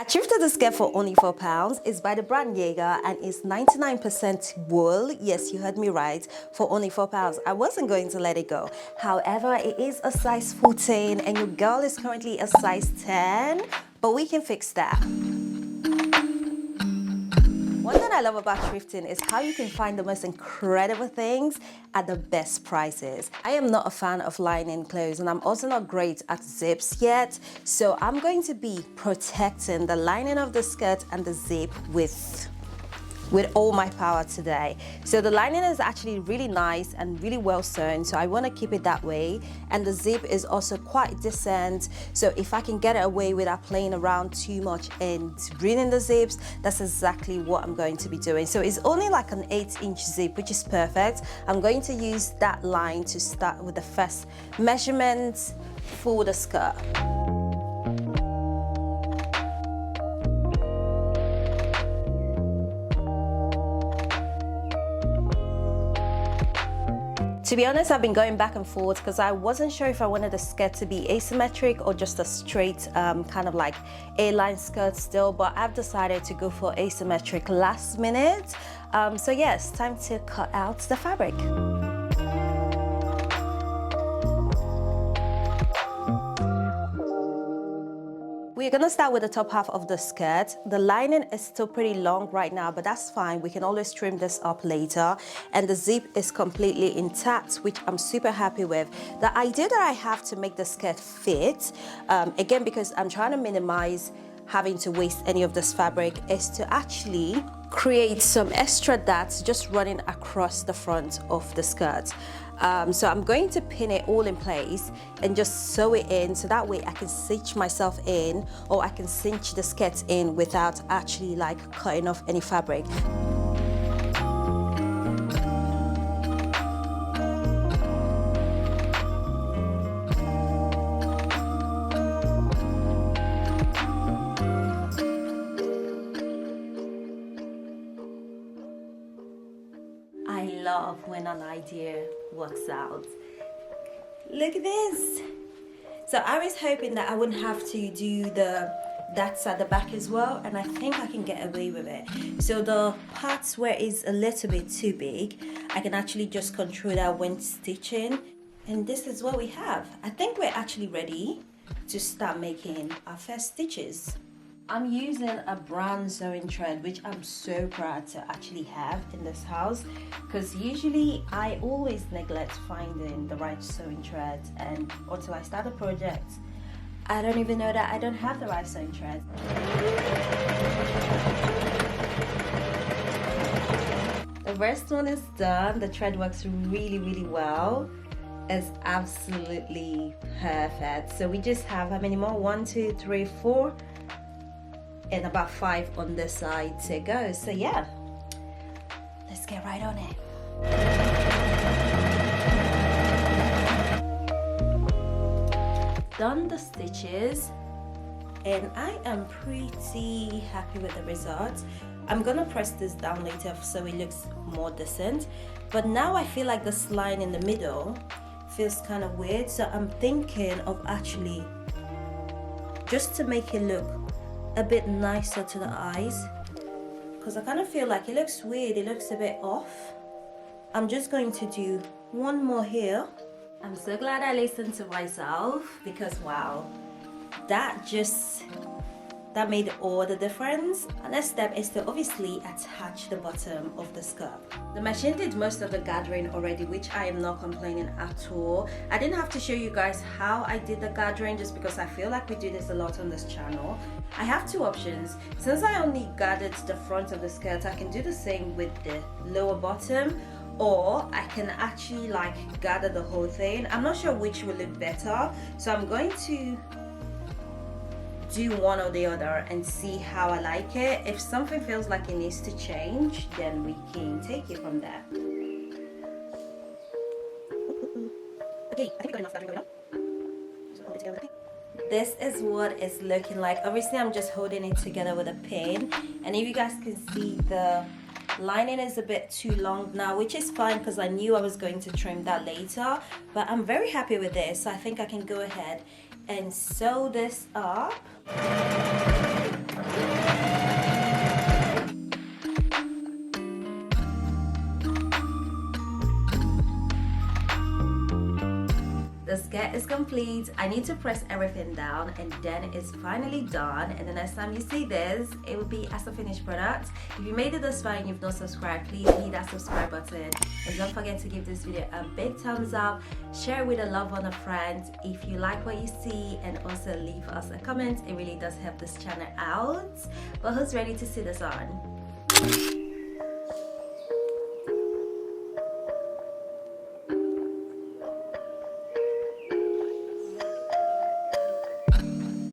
I thrifted the skirt for only £4. It's by the brand Jaeger and it's 99% wool. Yes, you heard me right, for only £4. I wasn't going to let it go. However, it is a size 14 and your girl is currently a size 10, but we can fix that. One thing I love about thrifting is how you can find the most incredible things at the best prices. I am not a fan of lining clothes and I'm also not great at zips yet. So I'm going to be protecting the lining of the skirt and the zip with all my power today. So the lining is actually really nice and really well sewn, so I want to keep it that way, and the zip is also quite decent, so if I can get it away without playing around too much and reading the zips, that's exactly what I'm going to be doing. So it's only like an 8-inch zip, which is perfect. I'm going to use that line to start with the first measurements for the skirt. To be honest, I've been going back and forth because I wasn't sure if I wanted the skirt to be asymmetric or just a straight kind of like A-line skirt still, but I've decided to go for asymmetric last minute. So yes, time to cut out the fabric. We're gonna start with the top half of the skirt. The lining is still pretty long right now, but that's fine. We can always trim this up later. And the zip is completely intact, which I'm super happy with. The idea that I have to make the skirt fit, again, because I'm trying to minimize having to waste any of this fabric, is to actually create some extra dots just running across the front of the skirt. So I'm going to pin it all in place and just sew it in, so that way I can cinch myself in, or I can cinch the skirt in without actually like cutting off any fabric. I love when an idea works out. Look at this. So I was hoping that I wouldn't have to do the dots at the back as well, and I think I can get away with it. So the parts where it's a little bit too big, I can actually just control that when stitching. And this is what we have. I think we're actually ready to start making our first stitches. I'm using a brown sewing thread, which I'm so proud to actually have in this house, because usually I always neglect finding the right sewing thread, and until I start a project, I don't even know that I don't have the right sewing thread. The first one is done. The thread works really well. It's absolutely perfect. So we just have how many more? 1, 2, 3, 4. And about 5 on this side to go. So yeah, let's get right on it. Done the stitches, and I am pretty happy with the results. I'm gonna press this down later so it looks more decent, but now I feel like this line in the middle feels kind of weird, so I'm thinking of actually, just to make it look a bit nicer to the eyes, because I kind of feel like it looks weird, it looks a bit off. I'm just going to do one more here. I'm so glad I listened to myself, because wow, that made all the difference. The next step is to obviously attach the bottom of the skirt. The machine did most of the gathering already, which I am not complaining at all. I didn't have to show you guys how I did the gathering, just because I feel like we do this a lot on this channel. I have two options. Since I only gathered the front of the skirt, I can do the same with the lower bottom, or I can actually like gather the whole thing. I'm not sure which will look better, so I'm going to do one or the other and see how I like it. If something feels like it needs to change, then we can take it from there. Okay, I think we got enough gathering going on. So hold it together with a pin. This is what it's looking like. Obviously, I'm just holding it together with a pin, and if you guys can see, the lining is a bit too long now, which is fine because I knew I was going to trim that later, but I'm very happy with this, so I think I can go ahead and sew this up. set is complete. I need to press everything down and then it's finally done, and the next time you see this it will be as a finished product. If you made it this far and you've not subscribed, please hit that subscribe button, and don't forget to give this video a big thumbs up, share it with a loved one or friend if you like what you see, and also leave us a comment. It really does help this channel out. But who's ready to see this on?